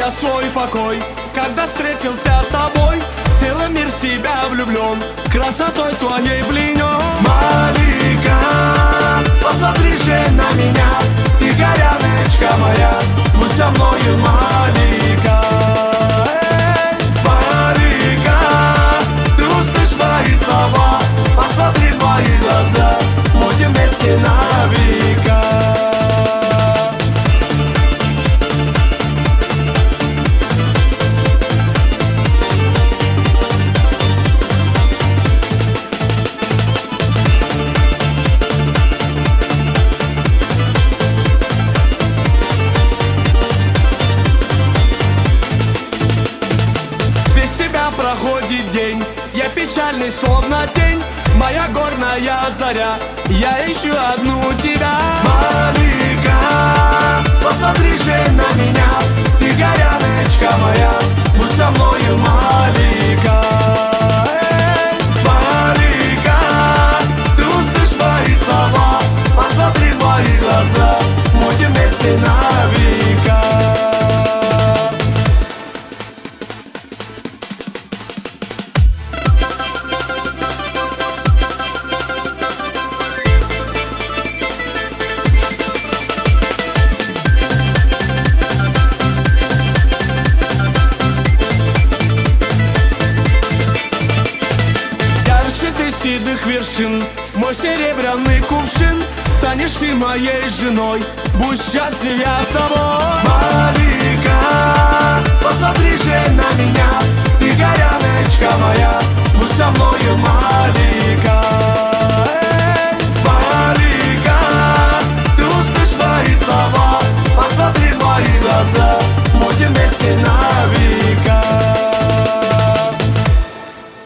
я свой покой. Когда встретился с тобой, целый мир в тебя влюблен, красотой твоей пленен. Малика, посмотри же на меня, ты горяночка моя, будь со мною, Малика. Малика, ты услышь мои слова, посмотри в мои глаза, будем вместе на века. Проходит день, я печальный, словно тень, моя горная заря, я ищу одну тебя. Малика, посмотри же на меня, ты горяночка моя, будь со мною, Малика. Малика, ты услышь мои слова, посмотри в мои глаза, будем вместе на века. Седых вершин, мой серебряный кувшин, станешь ты моей женой, будь счастлив я с тобой.